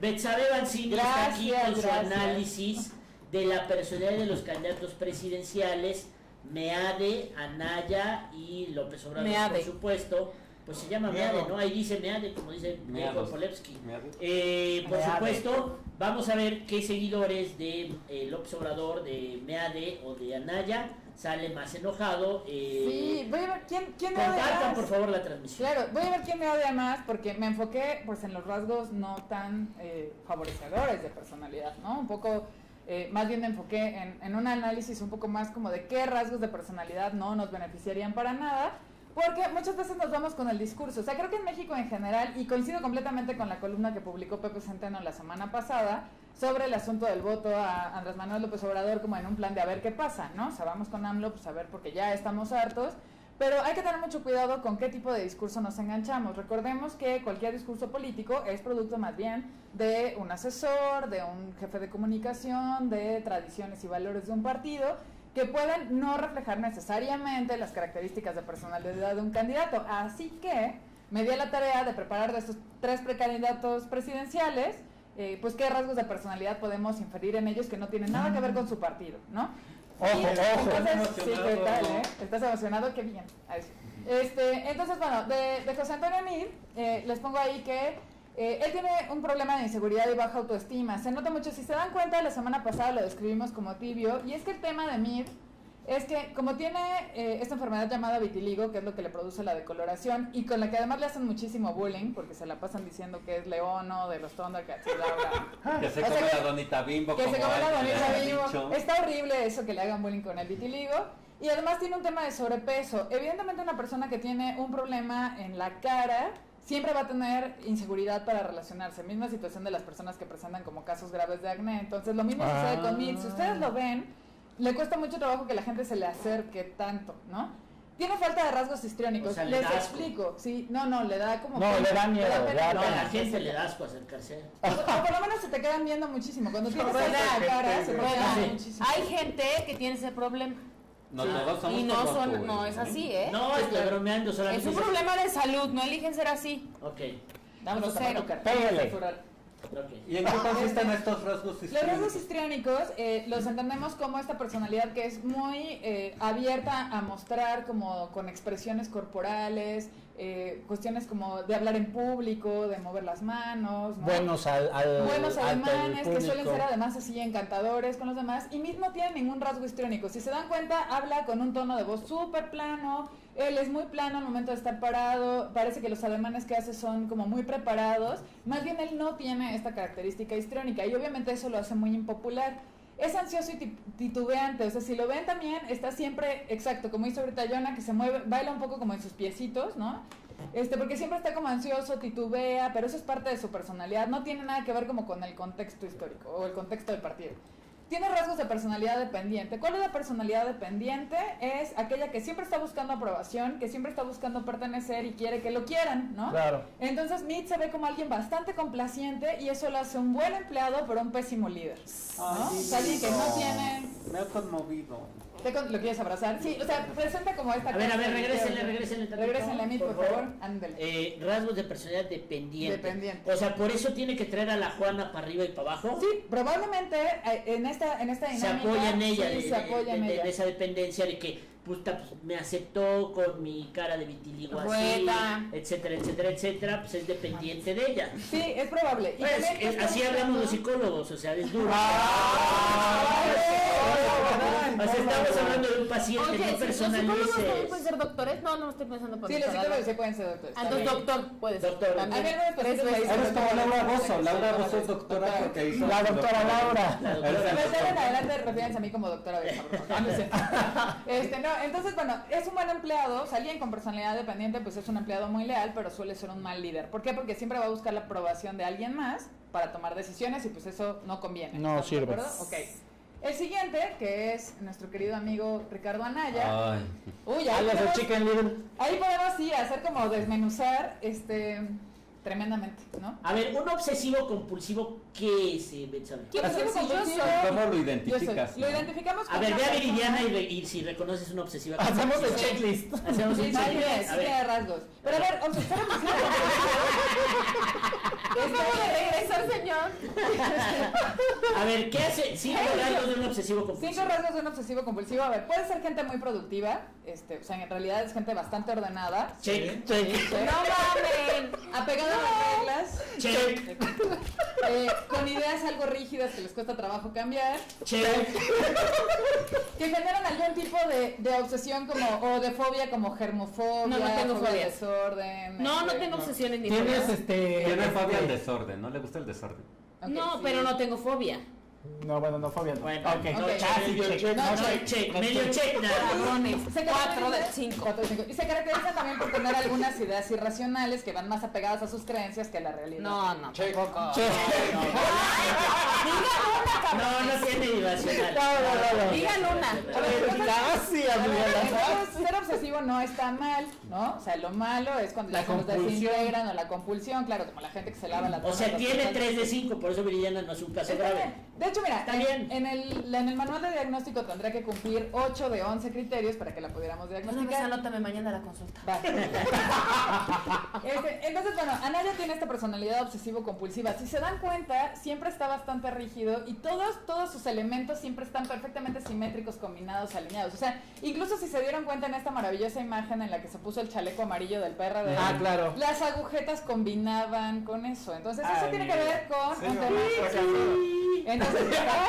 Betsabe Banzini está aquí con su análisis de la personalidad de los candidatos presidenciales, Meade, Anaya y López Obrador, por supuesto. Pues se llama Meade, ¿no? Ahí dice Meade, como dice Polevsky. Por supuesto, vamos a ver qué seguidores de López Obrador, de Meade o de Anaya sale más enojado. Sí, voy a ver quién me odia más. Compartan, por favor, la transmisión. Claro, voy a ver quién me odia más, porque me enfoqué pues en los rasgos no tan favorecedores de personalidad, ¿no? Un poco, más bien me enfoqué en un análisis un poco más como de qué rasgos de personalidad no nos beneficiarían para nada. Porque muchas veces nos vamos con el discurso. O sea, creo que en México en general, y coincido completamente con la columna que publicó Pepe Centeno la semana pasada, sobre el asunto del voto a Andrés Manuel López Obrador como en un plan de a ver qué pasa, ¿no? O sea, vamos con AMLO, pues a ver, porque ya estamos hartos. Pero hay que tener mucho cuidado con qué tipo de discurso nos enganchamos. Recordemos que cualquier discurso político es producto más bien de un asesor, de un jefe de comunicación, de tradiciones y valores de un partido, que pueden no reflejar necesariamente las características de personalidad de un candidato. Así que me di a la tarea de preparar de estos 3 precandidatos presidenciales, pues qué rasgos de personalidad podemos inferir en ellos que no tienen nada que ver con su partido, ¿no? Ojo. Entonces, sí, ¿qué tal, ¿Estás emocionado? Qué bien. Entonces, bueno, de José Antonio Meade, les pongo ahí que él tiene un problema de inseguridad y baja autoestima. Se nota mucho, si se dan cuenta, la semana pasada lo describimos como tibio, y es que el tema de Meade es que como tiene esta enfermedad llamada vitiligo, que es lo que le produce la decoloración, y con la que además le hacen muchísimo bullying, porque se la pasan diciendo que es leono, de los Thundercats, que se come la donita Bimbo, que se come la donita Bimbo. Está horrible eso que le hagan bullying con el vitiligo. Y además tiene un tema de sobrepeso. Evidentemente una persona que tiene un problema en la cara siempre va a tener inseguridad para relacionarse. Misma situación de las personas que presentan como casos graves de acné. Entonces lo mismo sucede con Meade. Si ustedes lo ven, le cuesta mucho trabajo que la gente se le acerque tanto, ¿no? Tiene falta de rasgos histriónicos. O sea, les explico. Sí, no, le da como... No, le da miedo. A la gente le da asco acercarse. O por lo menos se te quedan viendo muchísimo. Cuando tienes la cara, se te quedan muchísimo. Hay gente que tiene ese problema. No, todos somos y no es así, ¿eh? No, estoy bromeando solamente. Es un problema de salud, no eligen ser así. Ok. Vamos a cero. Pégale. Okay. ¿Y en qué consisten estos rasgos histriónicos? Los rasgos histriónicos los entendemos como esta personalidad que es muy abierta a mostrar como con expresiones corporales, cuestiones como de hablar en público, de mover las manos, ¿no? Buenos ademanes, que suelen ser además así encantadores con los demás, y mismo no tiene ningún rasgo histriónico. Si se dan cuenta, habla con un tono de voz súper plano, él es muy plano al momento de estar parado, parece que los ademanes que hace son como muy preparados, más bien él no tiene esta característica histriónica, y obviamente eso lo hace muy impopular. Es ansioso y titubeante, o sea, si lo ven también, está siempre, exacto, como hizo ahorita Yona, que se mueve, baila un poco como en sus piecitos, ¿no? Porque siempre está como ansioso, titubea, pero eso es parte de su personalidad, no tiene nada que ver como con el contexto histórico o el contexto del partido. Tiene rasgos de personalidad dependiente. ¿Cuál es la personalidad dependiente? Es aquella que siempre está buscando aprobación, que siempre está buscando pertenecer y quiere que lo quieran, ¿no? Claro. Entonces Meade se ve como alguien bastante complaciente y eso lo hace un buen empleado, pero un pésimo líder, ¿no? Ay, es alguien que no tiene... Me ha conmovido. ¿Lo quieres abrazar? Sí, o sea, presenta como esta... A ver, regrésenle. Regrésenle a Meade, por favor. Ándale. Rasgos de personalidad dependiente. Dependiente. O sea, por eso tiene que traer a la Juana para arriba y para abajo. Sí, probablemente en esta dinámica... Se apoya en ella, sí, se apoya en ella. De esa dependencia de que pues, me aceptó con mi cara de vitiligo así, etcétera, pues es dependiente de ella. Sí, es probable. Y pues, así hablamos los psicólogos, o sea, es duro. O sea, estamos hablando de un paciente, oye, no personalices. ¿Los psicólogos también pueden ser doctores? No estoy pensando por sí, los psicólogos sí pueden ser doctores. Entonces, doctor, puede ser. Doctor. A mí algunos pacientes me dicen... Eres como Laura Bozo. Laura Bozo es doctora porque hizo... La doctora Laura. en adelante refierense a mí como doctora de no, entonces, bueno, es un buen empleado. O sea, alguien con personalidad dependiente, pues es un empleado muy leal, pero suele ser un mal líder. ¿Por qué? Porque siempre va a buscar la aprobación de alguien más para tomar decisiones y pues eso no conviene. No sirve. ¿De acuerdo? Ok. El siguiente, que es nuestro querido amigo Ricardo Anaya. Ay. Uy, ahí podemos sí hacer como desmenuzar tremendamente, ¿no? A ver, un obsesivo compulsivo, ¿qué es, Betsabe? ¿Cómo lo identificas? Lo identificamos como... A ver, ve a Viridiana y si reconoces una obsesiva. Hacemos el checklist. Hacemos el checklist. Sí, tiene rasgos. Pero a ver, obsesivo Acabo de regresar, señor. A ver, ¿qué hace? 5 rasgos de un obsesivo compulsivo. 5 rasgos de un obsesivo compulsivo. A ver, puede ser gente muy productiva, o sea, en realidad es gente bastante ordenada. Check. No mamen. Apegada a las reglas. Check. Con ideas algo rígidas que les cuesta trabajo cambiar. Check. Que generan algún tipo de obsesión o de fobia como germofobia. No tengo fobia fobia. Desorden. No tengo obsesiones ni Tienes fobias. Tiene fobia al desorden, no le gusta el desorden. Okay, No, sí. pero no tengo fobia. No, bueno, no fobia. No. Bueno, Ok. no, Casi check. No, check. Medio check, nada. Cabrones. Se 4 de caracteriza- 5. 4 de 5. Y se caracteriza también por tener algunas ideas irracionales que van más apegadas a sus creencias que a la realidad. No, tampoco. No tiene irracional. No. Digan una. Casi, amiga. Entonces, ser obsesivo no está mal, ¿no? O sea, lo malo es cuando La ya se nos compulsión. desintegran o la compulsión, claro, como la gente que se lava la O sea, las tiene cosas. 3 de 5, por eso Viridiana no es un caso Está grave. bien. De hecho, mira, Está bien. en el manual de diagnóstico tendría que cumplir 8 de 11 criterios para que la pudiéramos Una vez diagnosticar. anótame mañana la consulta. Va. Entonces, bueno, Anaya tiene esta personalidad obsesivo-compulsiva. Si se dan cuenta, siempre está bastante rígido y todos sus elementos siempre están perfectamente simétricos, combinados, alineados. O sea, incluso si se dieron cuenta en esta maravillosa imagen en la que se puso el chaleco amarillo del PRD, Claro. las agujetas combinaban con eso. Entonces, eso Ay, tiene que ver con sí, un no, tema sí, obsesivo. Entonces, ahora,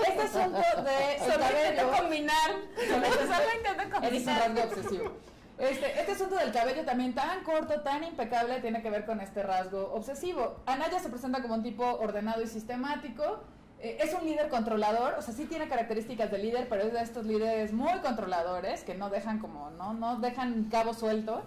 este asunto de el Solo cabello... intento combinar. Solo intento Es un combinar. rasgo obsesivo. Este asunto del cabello también tan corto, tan impecable, tiene que ver con este rasgo obsesivo. Anaya se presenta como un tipo ordenado y sistemático. Es un líder controlador, o sea, sí tiene características de líder, pero es de estos líderes muy controladores que no dejan no dejan cabo suelto.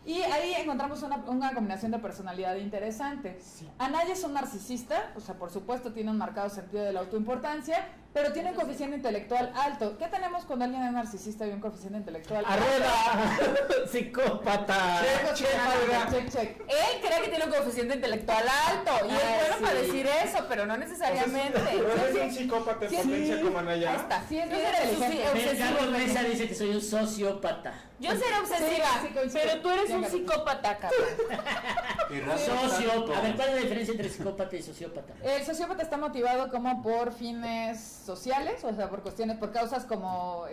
Y ahí encontramos una combinación de personalidad interesante. Anaya es un narcisista, o sea, por supuesto tiene un marcado sentido de la autoimportancia, pero tiene un coeficiente intelectual alto. ¿Qué tenemos cuando alguien es narcisista y un coeficiente intelectual alto? ¡Arriba! ¡Psicópata! Check. Él cree que tiene un coeficiente intelectual alto y es bueno sí. para decir eso, pero no necesariamente. Pero eres un psicópata en Sí, potencia como Anaya. Ahí está. Sí, es Yo bien seré inteligente. Carlos Mesa dice que soy un sociópata. Yo seré obsesiva, Sí, coincido. pero tú eres Ya un me- psicópata, cabrón. Y rasgos Sociópata. A ver, sádicos. ¿cuál es la diferencia entre psicópata y sociópata? El sociópata está motivado como por fines sociales, o sea, por causas como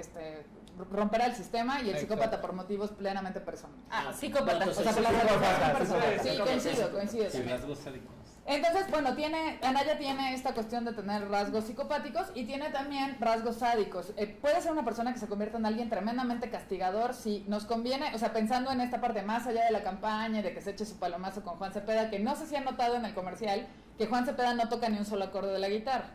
romper al sistema, y el psicópata por motivos plenamente personales. Psicópata. O sea, por la Psicópata, personal. Sí, psicópata. coincido. Y rasgos sádicos. Entonces, bueno, Anaya tiene esta cuestión de tener rasgos psicopáticos y tiene también rasgos sádicos. Puede ser una persona que se convierta en alguien tremendamente castigador si nos conviene, o sea, pensando en esta parte más allá de la campaña, de que se eche su palomazo con Juan Cepeda, que no sé si han notado en el comercial que Juan Cepeda no toca ni un solo acorde de la guitarra,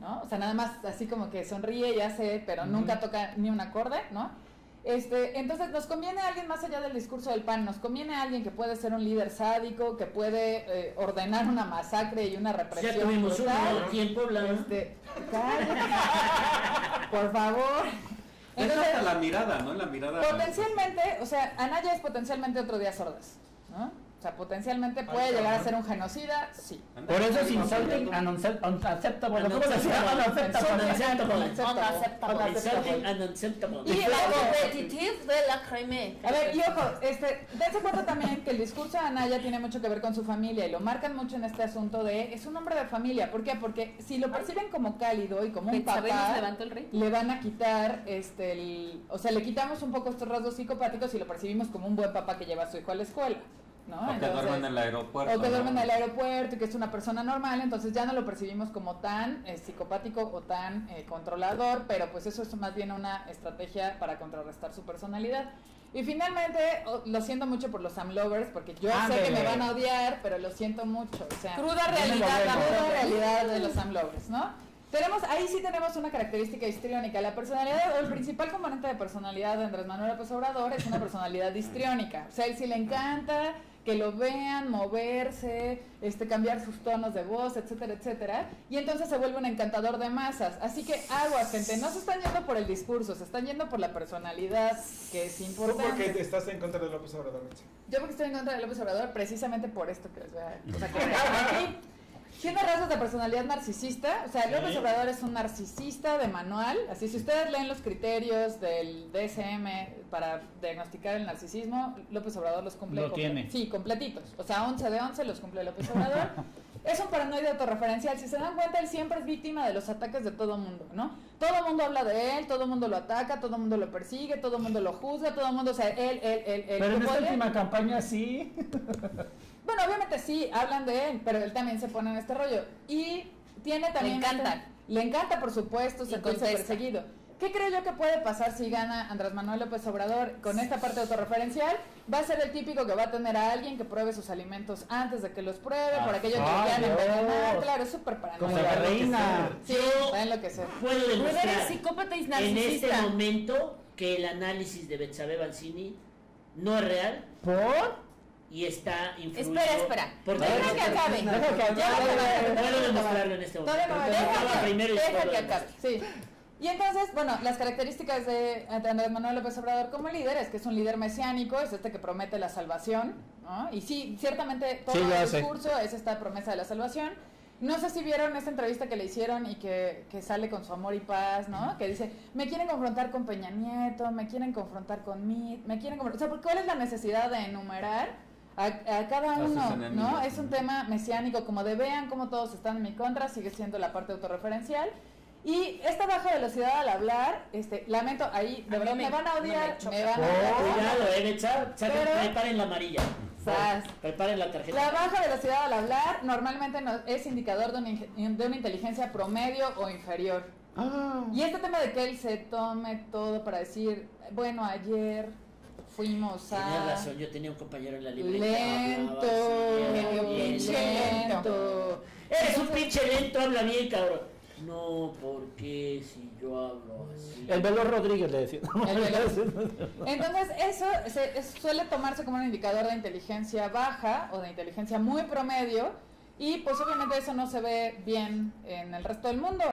¿no? O sea, nada más así como que sonríe y hace, pero nunca toca ni un acorde, ¿no? Entonces nos conviene a alguien más allá del discurso del PAN, nos conviene a alguien que puede ser un líder sádico, que puede ordenar una masacre y una represión. Ya tuvimos un brutal. tiempo hablando. Cállate. Por favor. Es hasta la mirada, ¿no? La mirada. Potencialmente, o sea, Anaya es potencialmente otro Díaz Ordaz, ¿no? O sea, potencialmente puede llegar a ser un genocida, sí. Por eso es insulting and unacceptable. ¿Cómo se llama? Insulting and unacceptable. Y La competitive de la creme. a ver, y ojo, dense cuenta también que el discurso de Anaya tiene mucho que ver con su familia y lo marcan mucho en este asunto de es un hombre de familia. ¿Por qué? Porque si lo perciben como cálido y como un ¿Sabemos papá, levantó el rey? le van a quitar o sea, le quitamos un poco estos rasgos psicopáticos y lo percibimos como un buen papá que lleva a su hijo a la escuela, ¿no? O que duerme en el aeropuerto. O que duerme en ¿no? el aeropuerto y que es una persona normal, entonces ya no lo percibimos como tan psicopático o tan controlador, pero pues eso es más bien una estrategia para contrarrestar su personalidad. Y finalmente, lo siento mucho por los Sam Lovers, porque yo sé que me van a odiar, pero lo siento mucho. O sea, Cruda realidad, la amor. cruda realidad de los Sam Lovers, ¿no? Ahí sí tenemos una característica histriónica. La personalidad, o el principal componente de personalidad de Andrés Manuel López Obrador es una personalidad histriónica. O sea, a él sí le encanta que lo vean, moverse, cambiar sus tonos de voz, etcétera, etcétera. Y entonces se vuelve un encantador de masas. Así que aguas, gente, no se están yendo por el discurso, se están yendo por la personalidad, que es ¿Tú importante. por qué estás en contra de López Obrador, Mitzi? Yo porque estoy en contra de López Obrador, precisamente por esto que les voy a... O sea, que aquí. Tiene rasgos de personalidad narcisista, o sea, Sí. López Obrador es un narcisista de manual, así si ustedes leen los criterios del DSM para diagnosticar el narcisismo, López Obrador los cumple. Lo tiene. Sí, completitos, o sea, 11 de 11 los cumple López Obrador. Es un paranoide autorreferencial, si se dan cuenta, él siempre es víctima de los ataques de todo mundo, ¿no? Todo mundo habla de él, todo mundo lo ataca, todo mundo lo persigue, todo mundo lo juzga, todo mundo, o sea, él. Pero en esta última campaña sí. Bueno, obviamente sí, hablan de él, pero él también se pone en este rollo. Y tiene también... Le encanta. Le encanta, por supuesto, Y sentirse contesta. perseguido. ¿Qué creo yo que puede pasar si gana Andrés Manuel López Obrador con esta parte autorreferencial? Va a ser el típico que va a tener a alguien que pruebe sus alimentos antes de que los pruebe, por aquello que lo quieran envenenar. Claro, es súper paranoico. Como la reina. Sí, va a enloquecer. Puedo Eres demostrar psicópata y en narcisista. este momento que el análisis de Betsabe Balsini no es real ¿Por? y está influido. Espera. Porque Deja que acabe. Deja que acabe. puedo demostrarlo en este momento. Todavía no, Porque deja acaba que- primero y deja después lo que demuestro. Sí. Y entonces, bueno, las características de Andrés Manuel López Obrador como líder es que es un líder mesiánico, es este que promete la salvación, ¿no? Y sí, ciertamente todo Sí, lo el hace. discurso es esta promesa de la salvación. No sé si vieron esta entrevista que le hicieron y que sale con su amor y paz, ¿no? Que dice, me quieren confrontar con Peña Nieto, me quieren confrontar con mí, me quieren confrontar... O sea, ¿cuál es la necesidad de enumerar a cada sus uno, enemigos, ¿no? Es un ¿no? tema mesiánico, como de vean cómo todos están en mi contra, sigue siendo la parte autorreferencial. Y esta baja velocidad al hablar, lamento, ahí de A mí verdad me- me van a no odiar, me choca. me van a odiar. Cuidado, Betsa, Pero- preparen la amarilla. Sas. Preparen la tarjeta. La baja velocidad al hablar normalmente es indicador de una inteligencia promedio o inferior. Y este tema de que él se tome todo para decir, bueno, ayer fuimos Tienes a... razón, yo tenía un compañero en la libreta. Lento, hablaba así, pinche lento. Eres un pinche lento, habla bien, cabrón. No, porque si yo hablo así. El Velo Rodríguez le decía. Entonces eso suele tomarse como un indicador de inteligencia baja o de inteligencia muy promedio y pues obviamente eso no se ve bien en el resto del mundo.